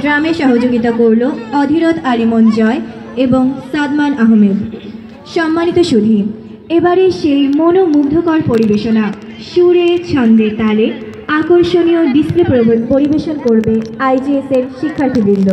ড্রামে সহযোগিতা করল অধীরত আলিমন জয় এবং সাদমান আহমেদ। সম্মানিত সুধী, এবারে সেই মনোমুগ্ধকর পরিবেশনা সুরে ছন্দে তালে আকর্ষণীয় ডিসপ্লে পরিবেশন করবে IGS এর শিক্ষার্থীবৃন্দ।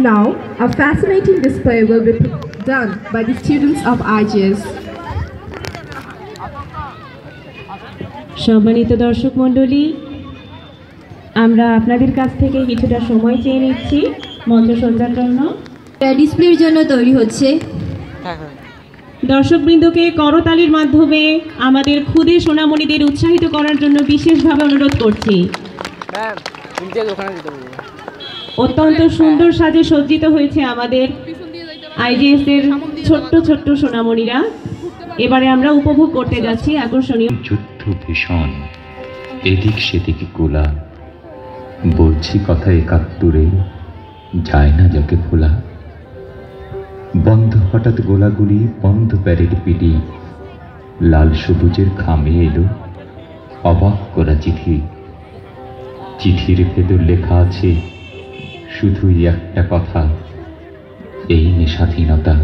Now, a fascinating display will be done by the students of IGS. সম্মানিত দর্শক মণ্ডলী, আমরা আপনাদের কাছ থেকে কিছুটা সময় চেয়ে নিচ্ছি মঞ্চসজ্জার জন্য। ডিসপ্লের জন্য তৈরি হচ্ছে। দর্শকবৃন্দকে করতালির মাধ্যমে আমাদের ক্ষুদে সোনামণিদের উৎসাহিত করার জন্য বিশেষভাবে অনুরোধ করছি। অত্যন্ত সুন্দর সাজে সজ্জিত হয়েছে আমাদের IGS এর ছোট্ট ছোট্ট সোনামণিরা। এবারে আমরা উপভোগ করতে যাচ্ছি আকর্ষণীয় যুদ্ধ ভীষণ, এদিক সেদিক গোলা, বলছি কথা একাত্তরে, যায় না যাকে ভোলা। বন্ধ হঠাৎ গোলাগুলি, বন্ধ প্যারেড পিডি, লাল সবুজের খামে এলো অবাক করা চিঠি। চিঠির ভেতর লেখা আছে শুধুই একটা কথা, এই নে স্বাধীনতা।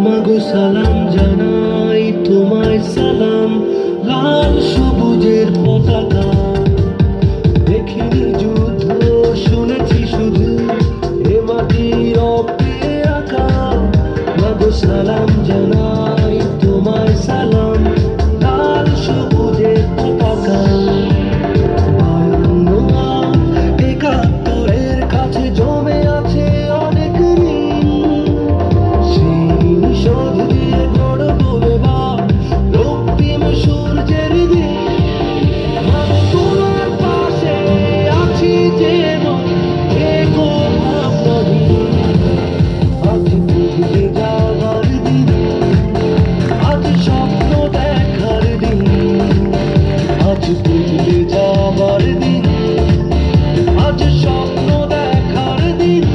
মাগো সালাম জানাই তোমায় সালাম, লাল সবুজের পতাকা। দেখিনি যুদ্ধ শুনেছি শুধু, এ মাটির রক্তে আঁকা। মাগো সালাম জানাই তোমায় সালাম, লাল সবুজের পতাকা। একাত্তরের কাছে জমে আছে অনেক ঋণ, সেই শোধ দিয়ে গড়বো এবার রক্তিম সূর্যের দিন। আমি তোমার পাশে আছি যেন, থেকো ভাবনাহীন। আজ ভুলে যাবার দিন, আজ স্বপ্ন দেখার দিন। আজ ভুলে যাবার দিন, আজ স্বপ্ন দেখার দিন।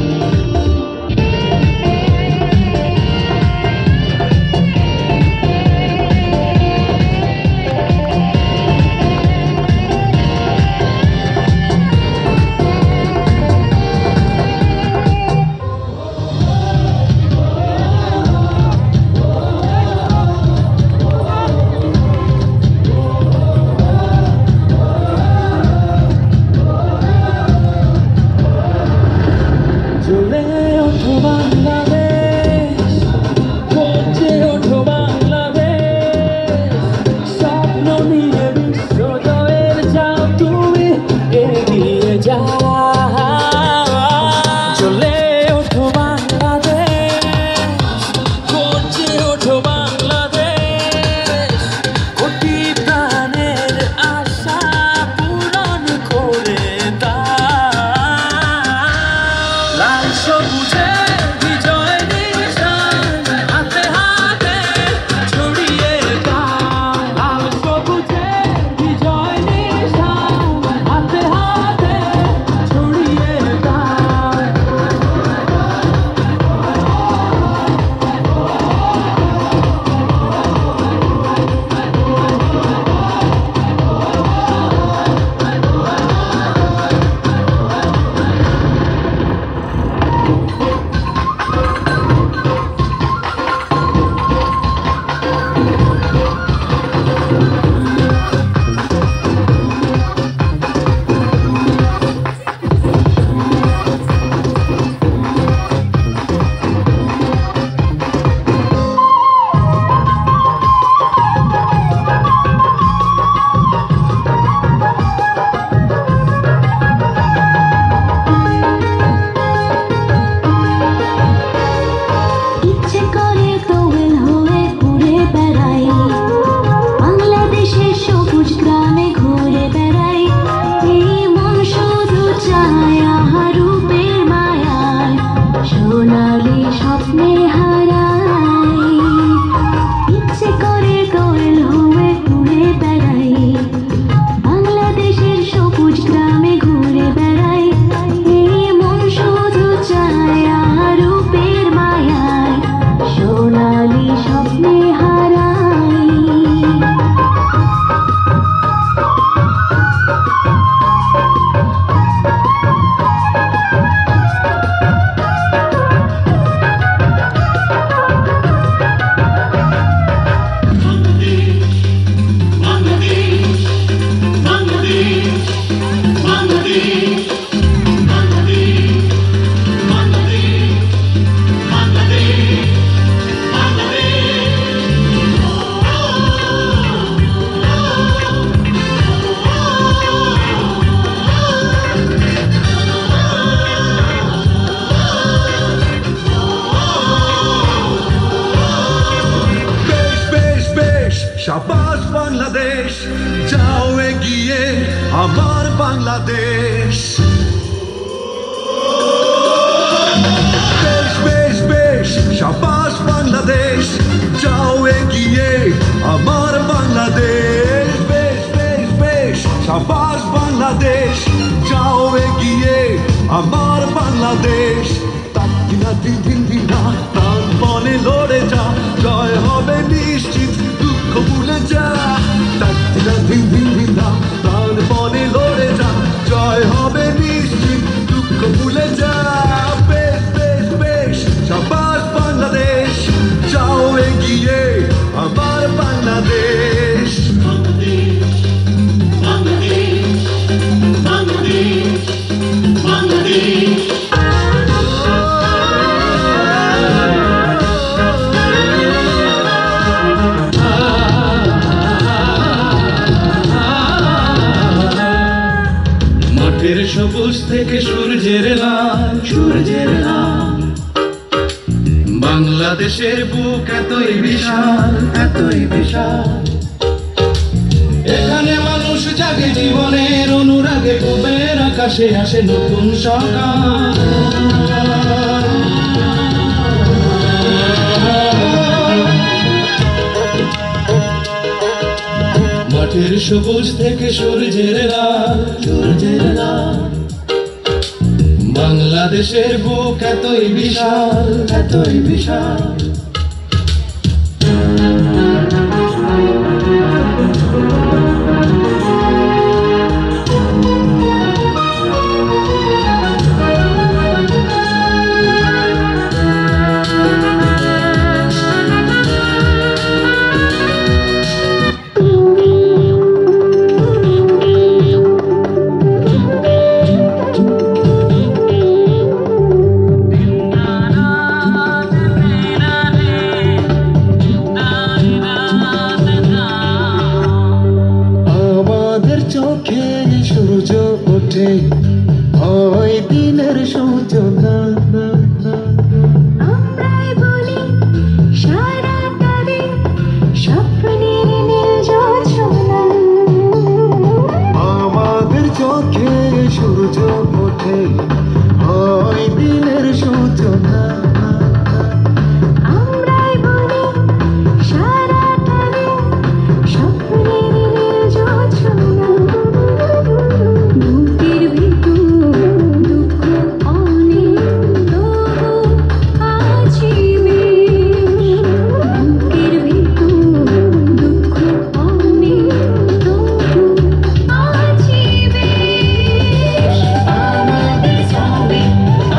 শাবাশ বাংলাদেশ, যাও এগিয়ে আমার বাংলাদেশ। বেশ বেশ বেশ, শাবাশ বাংলাদেশ, যাও এগিয়ে আমার বাংলাদেশ। বেশ বেশ বেশ, শাবাশ বাংলাদেশ, যাও এগিয়ে আমার বাংলাদেশ। তাকিনা দিন দিন দিন না, প্রাণপণে লড়ে যা, জয় হবে নিশ্চিত, দুঃখ ভুলে যা। তাকিনা দিন দিন দিন না, প্রাণপণে লড়ে যা, জয় হবে নিশ্চিত, দুঃখ ভুলে যা। বেশ বেশ বেশ, শাবাশ বাংলাদেশ, যাও এগিয়ে আমার বাংলাদেশ। মাঠের সবুজ থেকে সূর্যের লাল, সূর্যের লাল। বাংলাদেশের বুক এতই বিশাল, এতই বিশাল। এখানে মানুষ জাগে জীবনের অনুরাগে, পূবের আকাশে আসে নতুন সকাল। মাঠের সবুজ থেকে সূর্যের লাল, সূর্যের লাল। বাংলাদেশের বুক এতই বিশাল, এতই বিশাল। চোখে সূর্য ওঠে, ওই দিনের সূচনা। আমরাই বলি সারা তারে স্বপ্নের নীল জোছনা। আমাদের চোখে সূর্য ওঠে, ওই দিনের সূচনা। আমরাই বলি সারা তারে স্বপ্নের নীল জোছনা। বুকের ভিতর দুঃখ অনেক, তবু আছি বেশ। বুকের ভিতর দুঃখ অনেক, তবু আছি বেশ। আমাদের ছবি,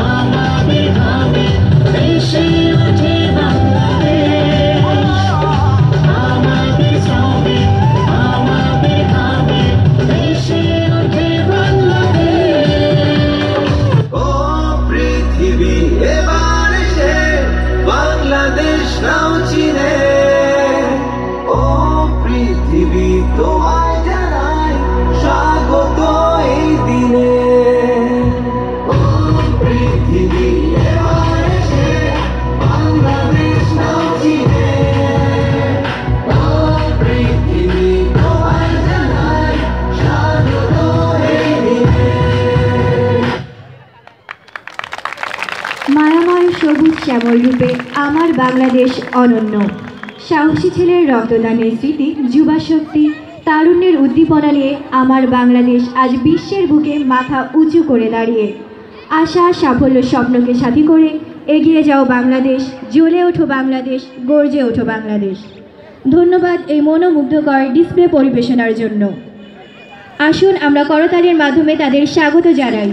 আমাদের ভাবে ভেসে ওঠে বাংলাদেশ। আমাদের ছবি, আমাদের ভাবে ভেসে ওঠে বাংলাদেশ। ও পৃথিবী এবার এসে বাংলাদেশ নাও চিনে। ও পৃথিবী তোমায় জানাই স্বাগত এই দিনে। ও পৃথিবী এবার এসে বাংলাদেশ নাও চিনে। ও পৃথিবী তোমায় জানাই স্বাগত এই দিনে। মায়াময় সবুজ শ্যামল রূপে আমার বাংলাদেশ অনন্য। সাহসী ছেলের রক্তদানের স্মৃতি, যুবা শক্তি, তারুণ্যের উদ্দীপনা নিয়ে আমার বাংলাদেশ আজ বিশ্বের বুকে মাথা উঁচু করে দাঁড়িয়ে। আশা, সাফল্য, স্বপ্নকে সাথী করে এগিয়ে যাও বাংলাদেশ, জ্বলে ওঠো বাংলাদেশ, গর্জে ওঠো বাংলাদেশ। ধন্যবাদ এই মনোমুগ্ধকর ডিসপ্লে পরিবেশনার জন্য। আসুন আমরা করতালির মাধ্যমে তাদের স্বাগত জানাই।